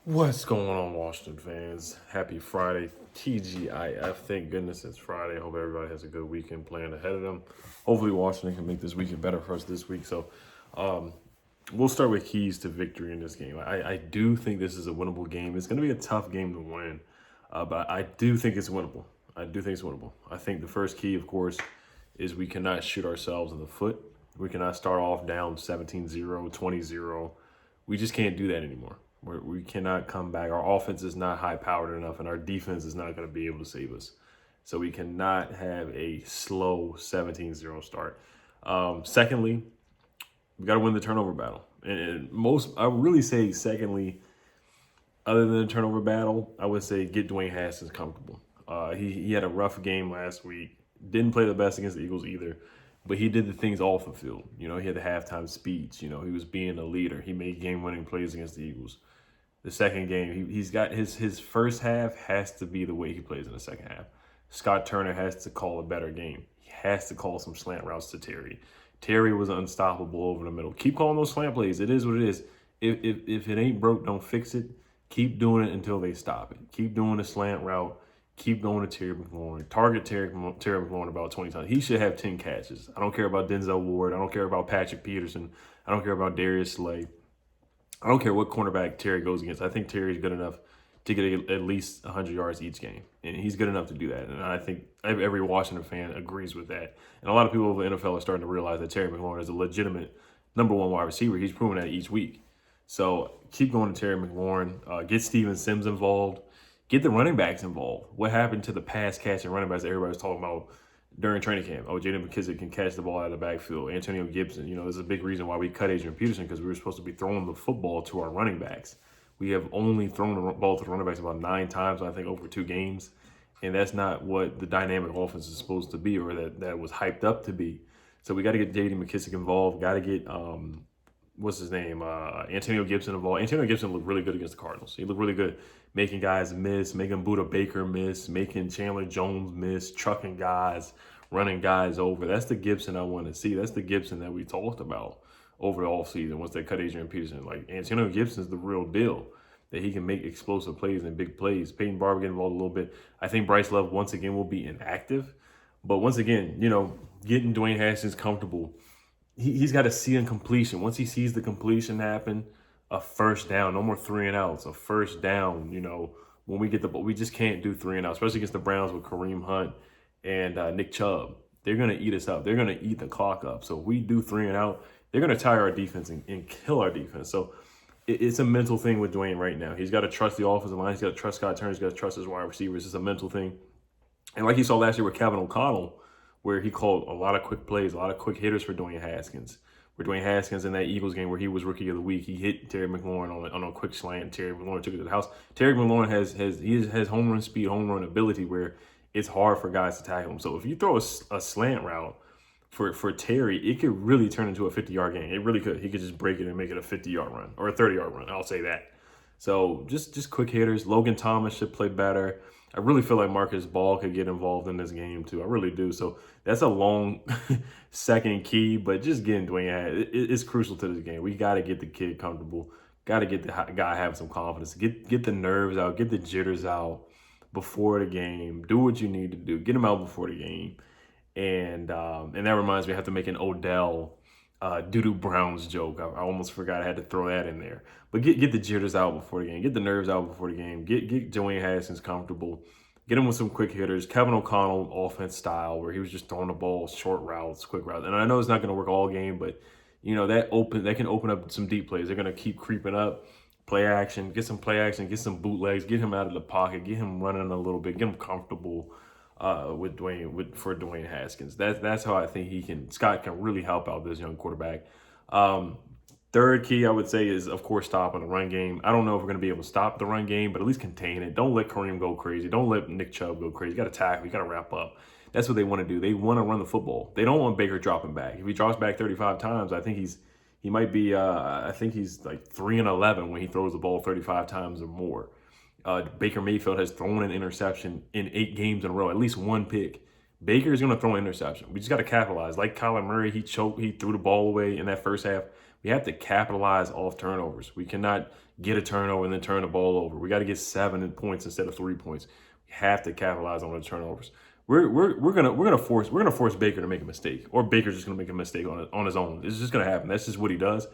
What's going on, Washington fans? Happy Friday, TGIF. Thank goodness it's Friday. I hope everybody has a good weekend planned ahead of them. Hopefully, Washington can make this weekend better for us this week. So, um, we'll start with keys to victory in this game. I do think this is a winnable game. It's going to be a tough game to win, but I do think it's winnable. I do think it's winnable. I think the first key, of course, is we cannot shoot ourselves in the foot. We cannot start off down 17-0, 20-0. We just can't do that anymore. We cannot come back. Our offense is not high powered enough, and our defense is not going to be able to save us. So we cannot have a slow 17-0 start. Secondly, we got to win the turnover battle. I would really say, secondly, other than the turnover battle, I would say get Dwayne Haskins comfortable. He had a rough game last week. Didn't play the best against the Eagles either, but he did the things off the field. You know, he had the halftime speech. You know, he was being a leader. He made game-winning plays against the Eagles. The second game, he's got his first half has to be the way he plays in the second half. Scott Turner has to call a better game. He has to call some slant routes to Terry. Terry was unstoppable over the middle. Keep calling those slant plays. It is what it is. If it ain't broke, don't fix it. Keep doing it until they stop it. Keep doing the slant route. Keep going to Terry McLaurin. Target Terry McLaurin about 20 times. He should have 10 catches. I don't care about Denzel Ward. I don't care about Patrick Peterson. I don't care about Darius Slay. I don't care what cornerback Terry goes against. I think Terry's good enough to get at least 100 yards each game. And he's good enough to do that. And I think every Washington fan agrees with that. And a lot of people over the NFL are starting to realize that Terry McLaurin is a legitimate number one wide receiver. He's proven that each week. So keep going to Terry McLaurin. Get Steven Sims involved. Get the running backs involved. What happened to the pass catching running backs that everybody was talking about during training camp? Oh, Jaden McKissick can catch the ball out of the backfield. Antonio Gibson, you know, there's a big reason why we cut Adrian Peterson, because we were supposed to be throwing the football to our running backs. We have only thrown the ball to the running backs about 9 times, I think, over 2 games. And that's not what the dynamic offense is supposed to be, or that was hyped up to be. So we got to get Jaden McKissick involved. Got to get, what's his name? Antonio Gibson involved. Antonio Gibson looked really good against the Cardinals. He looked really good, making guys miss, making Buda Baker miss, making Chandler Jones miss, trucking guys, running guys over. That's the Gibson I want to see. That's the Gibson that we talked about over the offseason once they cut Adrian Peterson. Like, Antonio Gibson's the real deal, that he can make explosive plays and big plays. Peyton Barber get involved a little bit. I think Bryce Love, once again, will be inactive. But once again, you know, getting Dwayne Haskins comfortable, he's got to see a completion. Once he sees the completion happen, a first down, no more 3 and outs, a first down, you know, when we get the ball, we just can't do 3 and outs, especially against the Browns with Kareem Hunt and Nick Chubb. They're going to eat us up. They're going to eat the clock up. So if we do 3 and out, they're going to tire our defense and kill our defense. So it's a mental thing with Dwayne right now. He's got to trust the offensive line. He's got to trust Scott Turner. He's got to trust his wide receivers. It's a mental thing. And like you saw last year with Kevin O'Connell, where he called a lot of quick plays, a lot of quick hitters for Dwayne Haskins. Where Dwayne Haskins in that Eagles game where he was Rookie of the Week, he hit Terry McLaurin on a quick slant. Terry McLaurin took it to the house. Terry McLaurin has home run speed, home run ability, where it's hard for guys to tackle him. So if you throw a slant route for Terry, it could really turn into a 50-yard game. It really could. He could just break it and make it a 50-yard run or a 30-yard run. I'll say that. So just quick hitters. Logan Thomas should play better. I really feel like Marcus Ball could get involved in this game too. I really do. So that's a long second key, but just getting Dwayne, it's crucial to this game. We got to get the kid comfortable. Got to get the guy having some confidence. Get the nerves out. Get the jitters out before the game. Do what you need to do. Get him out before the game. And that reminds me, I have to make an Odell Doodoo Browns joke. I almost forgot I had to throw that in there. But get the jitters out before the game. Get the nerves out before the game. Get Dwayne Haskins comfortable. Get him with some quick hitters. Kevin O'Connell offense style, where he was just throwing the ball, short routes, quick routes. And I know it's not going to work all game, but you know that can open up some deep plays. They're going to keep creeping up. Play action, get some play action, get some bootlegs, get him out of the pocket, get him running a little bit, get him comfortable with Dwayne Haskins. That's how I think Scott can really help out this young quarterback. Third key, I would say, is, of course, stopping the run game. I don't know if we're going to be able to stop the run game, but at least contain it. Don't let Kareem go crazy. Don't let Nick Chubb go crazy. You got to tackle. You got to wrap up. That's what they want to do. They want to run the football. They don't want Baker dropping back. If he drops back 35 times, I think he might be. I think he's like 3-11 when he throws the ball 35 times or more. Baker Mayfield has thrown an interception in 8 games in a row, at least one pick. Baker is going to throw an interception. We just got to capitalize. Like Kyler Murray, he threw the ball away in that first half. We have to capitalize off turnovers. We cannot get a turnover, and then turn the ball over. We got to get 7 points instead of 3 points. We have to capitalize on the turnovers. We're gonna force Baker to make a mistake, or Baker's just gonna make a mistake on his own. It's just gonna happen. That's just what he does.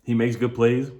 He makes good plays.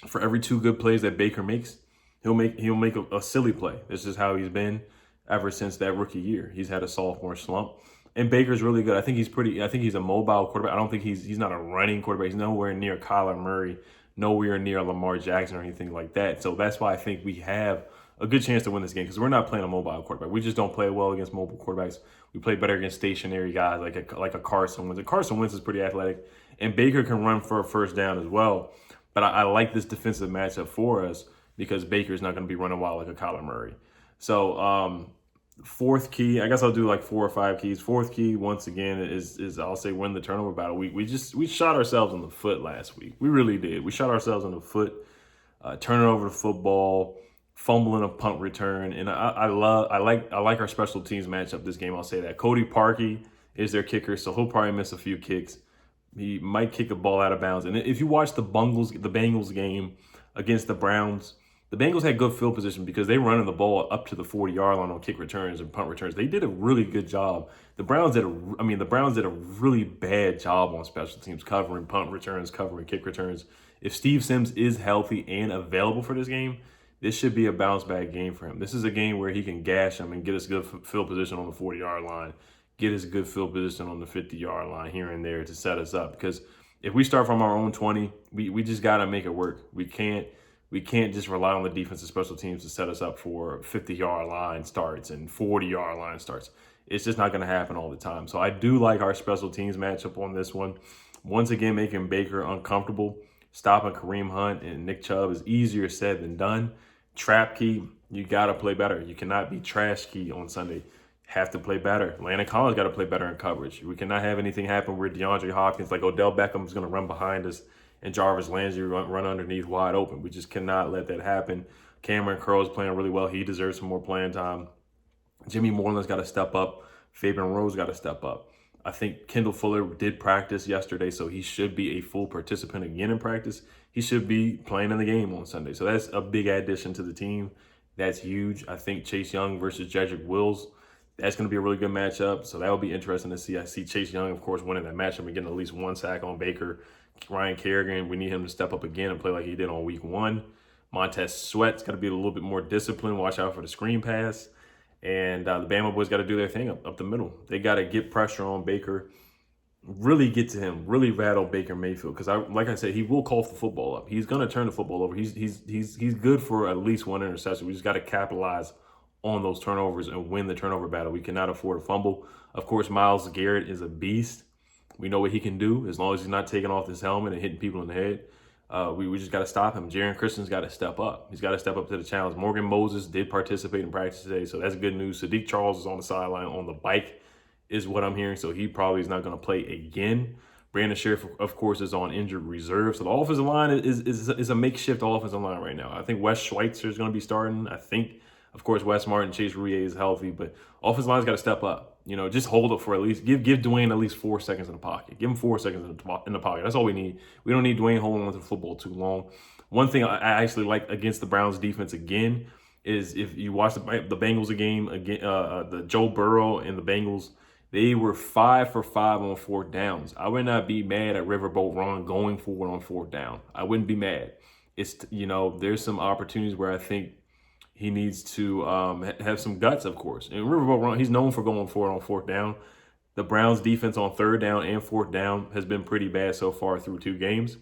For every 2 good plays that Baker makes, he'll make a silly play. This is how he's been ever since that rookie year. He's had a sophomore slump. And Baker's really good. I think he's a mobile quarterback. I don't think he's not a running quarterback. He's nowhere near Kyler Murray, nowhere near Lamar Jackson or anything like that. So that's why I think we have a good chance to win this game, because we're not playing a mobile quarterback. We just don't play well against mobile quarterbacks. We play better against stationary guys like a Carson Wentz. Carson Wentz is pretty athletic, and Baker can run for a first down as well. But I like this defensive matchup for us because Baker's not going to be running wild like a Kyler Murray. So fourth key, I guess I'll do like 4 or 5 keys. Fourth key, once again, is I'll say win the turnover battle. We shot ourselves in the foot last week. We really did. We shot ourselves in the foot, turning over the football, fumbling a punt return, and I like our special teams matchup this game. I'll say that Cody Parkey is their kicker, so he'll probably miss a few kicks. He might kick a ball out of bounds. And if you watch the Bengals game against the Browns, the Bengals had good field position because they running the ball up to the 40-yard line on kick returns and punt returns. They did a really good job. The Browns did a really bad job on special teams, covering punt returns, covering kick returns. If Steve Sims is healthy and available for this game, this should be a bounce back game for him. This is a game where he can gash him and get us good field position on the 40-yard line, get us good field position on the 50-yard line here and there to set us up. Because if we start from our own 20, we just got to make it work. We can't just rely on the defensive special teams to set us up for 50-yard line starts and 40-yard line starts. It's just not going to happen all the time. So I do like our special teams matchup on this one. Once again, making Baker uncomfortable, stopping Kareem Hunt and Nick Chubb is easier said than done. Trap key, you got to play better. You cannot be trash key on Sunday. Have to play better. Landon Collins got to play better in coverage. We cannot have anything happen where DeAndre Hopkins, like Odell Beckham, is going to run behind us and Jarvis Landry run underneath wide open. We just cannot let that happen. Cameron Curl's playing really well. He deserves some more playing time. Jimmy Moreland's got to step up. Fabian Rose got to step up. I think Kendall Fuller did practice yesterday, so he should be a full participant again in practice. He should be playing in the game on Sunday. So that's a big addition to the team. That's huge. I think Chase Young versus Jedrick Wills, that's going to be a really good matchup. So that will be interesting to see. I see Chase Young, of course, winning that matchup and getting at least 1 sack on Baker. Ryan Kerrigan, we need him to step up again and play like he did on week 1. Montez Sweat's got to be a little bit more disciplined. Watch out for the screen pass. And the Bama boys got to do their thing up the middle. They got to get pressure on Baker, really get to him, really rattle Baker Mayfield. Because like I said, he will cough the football up. He's going to turn the football over. He's good for at least 1 interception. We just got to capitalize on those turnovers and win the turnover battle. We cannot afford a fumble. Of course, Myles Garrett is a beast. We know what he can do as long as he's not taking off his helmet and hitting people in the head. We just got to stop him. Jaron Christian's got to step up. He's got to step up to the challenge. Morgan Moses did participate in practice today, so that's good news. Sadiq Charles is on the sideline on the bike is what I'm hearing, so he probably is not going to play again. Brandon Sheriff, of course, is on injured reserve. So the offensive line is a makeshift offensive line right now. I think Wes Schweitzer is going to be starting. I think, of course, Wes Martin, Chase Rouillet is healthy, but offensive line's got to step up. You know, just hold up for at least, give Dwayne at least 4 seconds in the pocket. Give him 4 seconds in the pocket. That's all we need. We don't need Dwayne holding on to the football too long. One thing I actually like against the Browns defense again is if you watch the Bengals game, again, the Joe Burrow and the Bengals, they were 5 for 5 on 4th downs. I would not be mad at Riverboat Ron going forward on 4th down. I wouldn't be mad. It's, you know, there's some opportunities where I think he needs to have some guts, of course. And Riverboat Ron, he's known for going forward on 4th down. The Browns' defense on 3rd down and 4th down has been pretty bad so far through 2 games.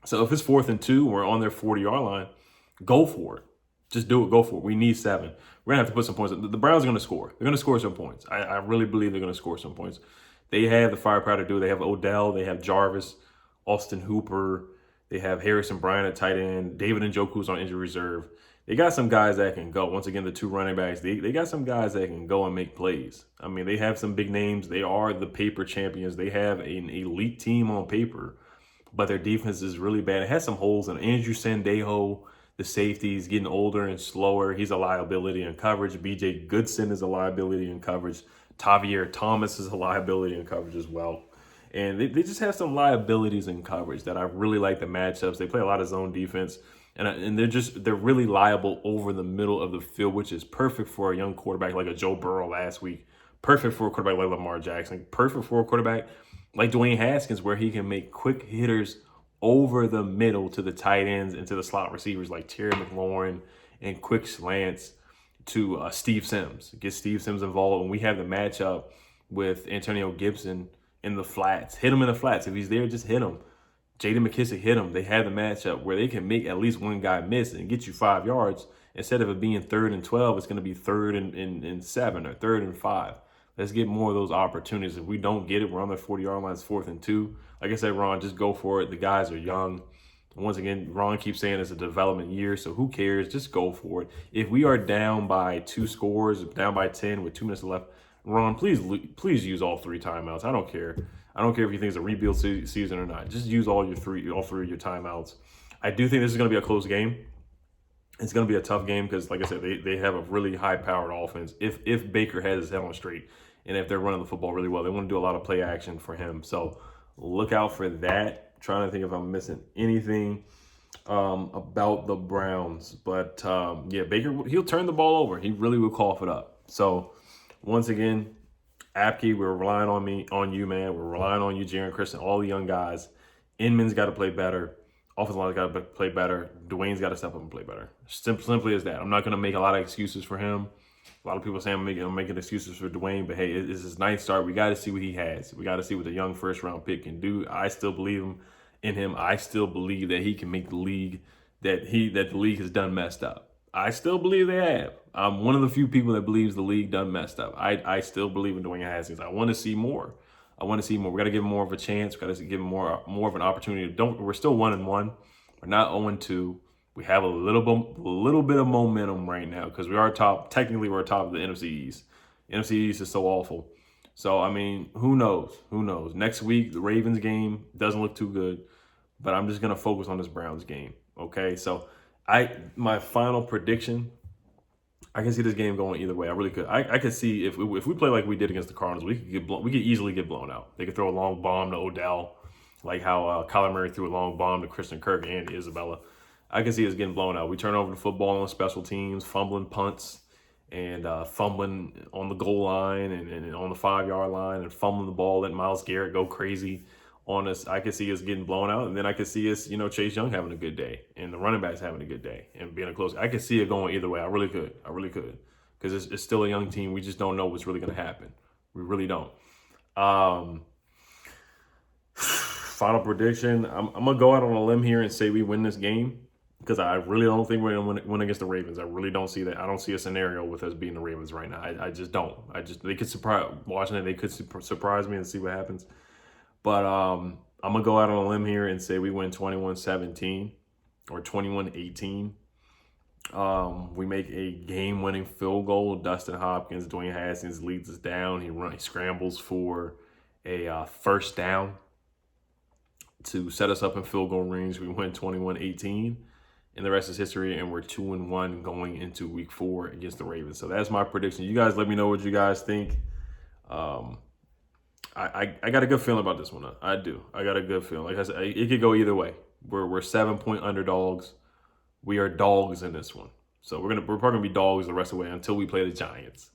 So if it's 4th and 2, we're on their 40-yard line, go for it. Just do it. Go for it. We need 7. We're going to have to put some points. The Browns are going to score. They're going to score some points. I really believe they're going to score some points. They have the firepower to do it. They have Odell. They have Jarvis, Austin Hooper. They have Harrison Bryant at tight end. David Njoku's on injury reserve. They got some guys that can go. Once again, the 2 running backs, they got some guys that can go and make plays. I mean, they have some big names. They are the paper champions. They have an elite team on paper, but their defense is really bad. It has some holes in it. Andrew Sandejo, the safety, is getting older and slower. He's a liability in coverage. BJ Goodson is a liability in coverage. Tavier Thomas is a liability in coverage as well. And they just have some liabilities in coverage that I really like the matchups. They play a lot of zone defense. And they're really liable over the middle of the field, which is perfect for a young quarterback like a Joe Burrow last week. Perfect for a quarterback like Lamar Jackson. Perfect for a quarterback like Dwayne Haskins, where he can make quick hitters over the middle to the tight ends and to the slot receivers like Terry McLaurin, and quick slants to Steve Sims. Get Steve Sims involved. When we have the matchup with Antonio Gibson in the flats, hit him in the flats. If he's there, just hit him. J.D. McKissick hit him. They have the matchup where they can make at least one guy miss and get you 5 yards. Instead of it being 3rd and 12, it's going to be 3rd and 7 or 3rd and 5. Let's get more of those opportunities. If we don't get it, we're on the 40-yard line. It's 4th and 2. Like I said, Ron, just go for it. The guys are young. Once again, Ron keeps saying it's a development year, so who cares? Just go for it. If we are down by 2 scores, down by 10 with 2 minutes left, Ron, please use all 3 timeouts. I don't care. I don't care if you think it's a rebuild season or not. Just use all 3 of your timeouts. I do think this is going to be a close game. It's going to be a tough game because, like I said, they have a really high-powered offense. If Baker has his head on straight and if they're running the football really well, they want to do a lot of play action for him. So look out for that. Trying to think if I'm missing anything about the Browns. But, yeah, Baker, he'll turn the ball over. He really will cough it up. So, once again, Apke, we're relying on you, man. We're relying on you, Jaron Christian, all the young guys. Inman's got to play better. Offensive line's got to play better. Dwayne's got to step up and play better. Simply as that. I'm not going to make a lot of excuses for him. A lot of people say I'm making excuses for Dwayne, but hey, it's his 9th start. We got to see what he has. We got to see what the young first-round pick can do. I still believe in him. I still believe that he can make the league that the league has done messed up. I still believe they have. I'm one of the few people that believes the league done messed up. I still believe in Dwayne Haskins. I want to see more. We got to give him more of a chance. We got to give him more of an opportunity. We're still 1-1. We're not 0-2. We have a little bit of momentum right now because we are top. Technically, we're top of the NFC East. NFC East is so awful. So, I mean, who knows? Who knows? Next week, the Ravens game doesn't look too good, but I'm just going to focus on this Browns game, okay? So, my final prediction, I can see this game going either way. I really could. I could see if we play like we did against the Cardinals, we could easily get blown out. They could throw a long bomb to Odell, like how Kyler Murray threw a long bomb to Christian Kirk and Isabella. I can see us getting blown out. We turn over the football on special teams, fumbling punts, and fumbling on the goal line and on the 5-yard line, and fumbling the ball, letting Myles Garrett go crazy on us. I could see us getting blown out, and then I could see us, Chase Young having a good day, and the running backs having a good day, and being a close. I could see it going either way. I really could, because it's still a young team. We just don't know what's really going to happen. We really don't. Final prediction. I'm gonna go out on a limb here and say we win this game. Because I really don't think we're going to win against the Ravens. I really don't see that. I don't see a scenario with us beating the Ravens right now. I just don't. They could surprise Washington. They could surprise me and see what happens. But I'm going to go out on a limb here and say we win 21-17 or 21-18. We make a game-winning field goal. Dustin Hopkins, Dwayne Haskins leads us down. He scrambles for a first down to set us up in field goal range. We win 21-18. And the rest is history, and we're 2-1 going into week 4 against the Ravens. So that's my prediction. You guys let me know what you guys think. I got a good feeling about this one. I do. I got a good feeling. Like I said, it could go either way. We're 7-point underdogs. We are dogs in this one. So we're probably gonna be dogs the rest of the way until we play the Giants.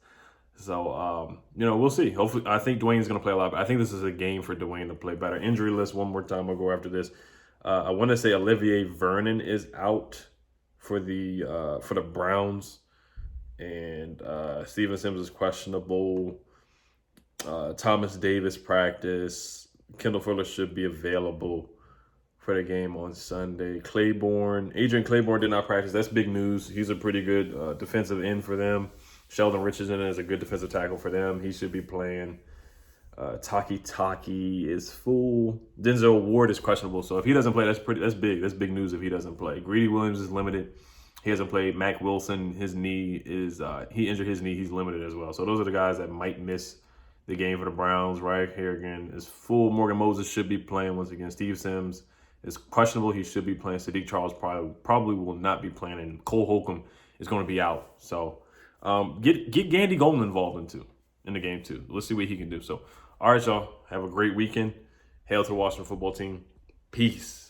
So we'll see. Hopefully, I think Dwayne's gonna play a lot. But I think this is a game for Dwayne to play better. Injury list one more time. I'll go after this. I want to say Olivier Vernon is out for the Browns, and Steven Sims is questionable. Thomas Davis practice. Kendall Fuller should be available for the game on Sunday. Adrian Claiborne did not practice. That's big news. He's a pretty good defensive end for them. Sheldon Richardson is a good defensive tackle for them. He should be playing. Taki is full. Denzel Ward is questionable. So if he doesn't play, that's big. That's big news if he doesn't play. Greedy Williams is limited. He hasn't played. Mac Wilson, his knee is he injured his knee. He's limited as well. So those are the guys that might miss the game for the Browns. Right here again is full. Morgan Moses should be playing once again. Steve Sims is questionable. He should be playing. Sadiq Charles probably will not be playing, and Cole Holcomb is going to be out. So get Gandy Golden involved in the game too. Let's see what he can do. So. All right, y'all. Have a great weekend. Hail to the Washington football team. Peace.